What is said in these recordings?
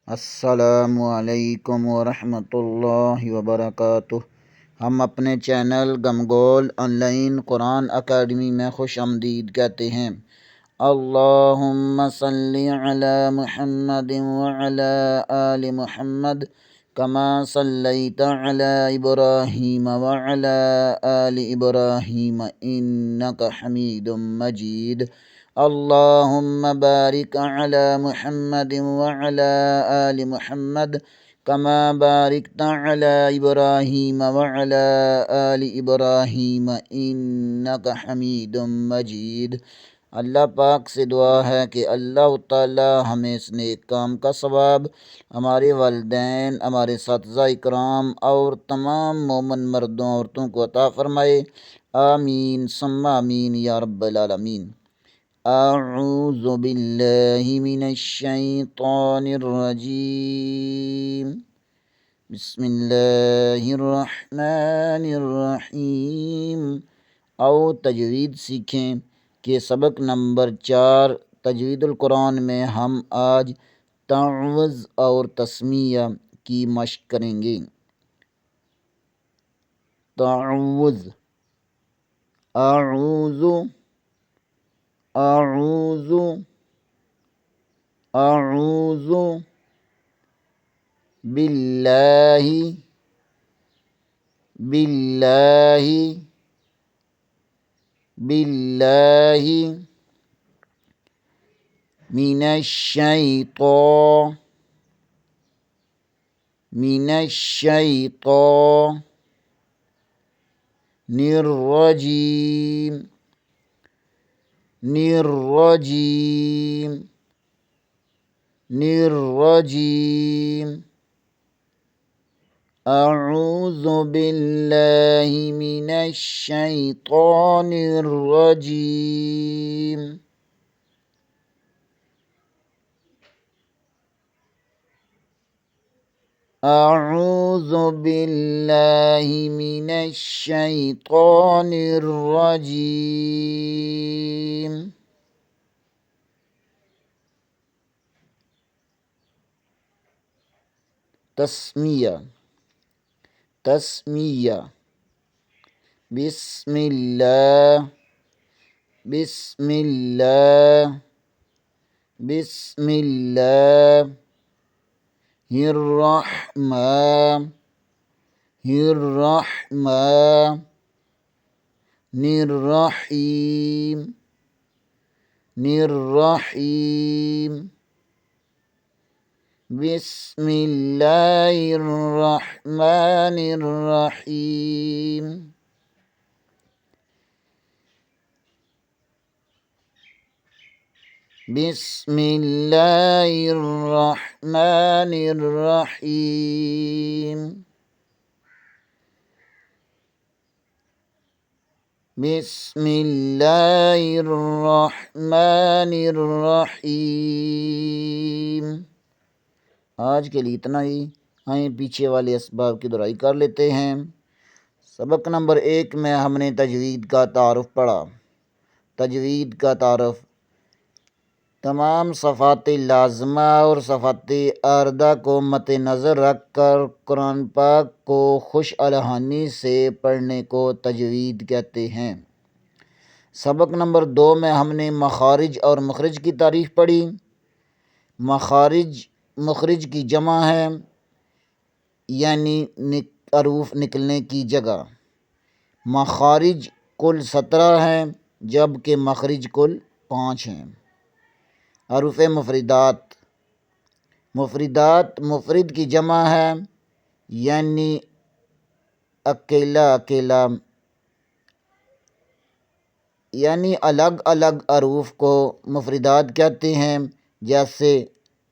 السلام علیکم ورحمۃ اللہ وبرکاتہ۔ ہم اپنے چینل گمگول آن لائن قرآن اکیڈمی میں خوش آمدید کہتے ہیں۔ اللہم صلی علی محمد وعلی آل محمد کما صلیت علی ابراہیم وعلی آل ابراہیم انک حمید مجید۔ اللہم بارک علی محمد وعلی آل محمد کما بارکت علی ابراہیم وعلی آل ابراہیم انک حمید مجید۔ اللہ پاک سے دعا ہے کہ اللہ تعالی ہمیں اس نیک کام کا ثواب، ہمارے والدین، ہمارے اساتذہ اکرام اور تمام مومن مردوں عورتوں کو عطا فرمائے۔ آمین ثم آمین یا رب العالمین۔ اعوذ باللہ من الشیطان الرجیم، بسم اللہ الرحمن الرحیم۔ آؤ تجوید سیکھیں کہ سبق نمبر 4 تجوید القرآن میں ہم آج تعوذ اور تسمیہ کی مشق کریں گے۔ تعوذ، اعوذ، اعوذ، اعوذ باللہ، باللہ، باللہ من الشیطان، من الشیطان الرجیم، الرجیم، الرجیم۔ اعوذ باللہ من الشیطان الرجیم۔ اعوذ باللہ من الشیطان الرجیم۔ تسمیہ، تسمیہ، بسم اللہ، بسم اللہ، بسم اللہ الرحمن، الرحمن الرحیم، الرحیم۔ بسم اللہ الرحمن الرحیم۔ بسم اللہ الرحمن الرحیم۔ بسم اللہ الرحمن الرحیم۔ آج کے لیے اتنا ہی۔ آئیں پیچھے والے اسباب کی دہرائی کر لیتے ہیں۔ سبق نمبر 1 میں ہم نے تجوید کا تعارف پڑھا۔ تجوید کا تعارف تمام صفات لازمہ اور صفات عارضہ کو مد نظر رکھ کر قرآن پاک کو خوش الحانی سے پڑھنے کو تجوید کہتے ہیں۔ سبق نمبر 2 میں ہم نے مخارج اور مخرج کی تعریف پڑھی۔ مخارج مخرج کی جمع ہے، یعنی حروف نکلنے کی جگہ۔ مخارج کل 17 ہیں جبکہ مخرج کل 5 ہیں۔ حروف مفردات، مفردات مفرد کی جمع ہے، یعنی اکیلا اکیلا، یعنی الگ الگ حروف کو مفردات کہتے ہیں، جیسے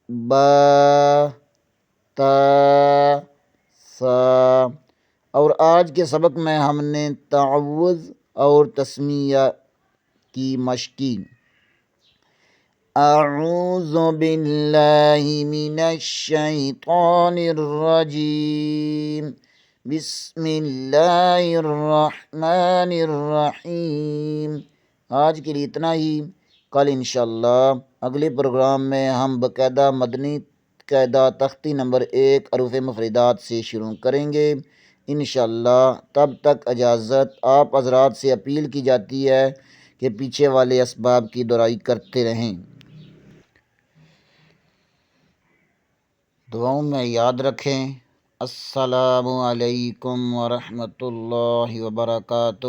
با، تا، سا۔ اور آج کے سبق میں ہم نے تعوذ اور تسمیہ کی مشق کی۔ اعوذ باللہ من الشیطان الرجیم، بسم اللہ الرحمن الرحیم۔ آج کے لیے اتنا ہی۔ کل انشاءاللہ اگلے پروگرام میں ہم باقاعدہ مدنی باقاعدہ تختی نمبر 1 حروف مفردات سے شروع کریں گے انشاءاللہ۔ تب تک اجازت۔ آپ حضرات سے اپیل کی جاتی ہے کہ پیچھے والے اسباب کی دہرائی کرتے رہیں۔ دعاؤں میں یاد رکھیں۔ السلام علیکم ورحمۃ اللہ وبرکاتہ۔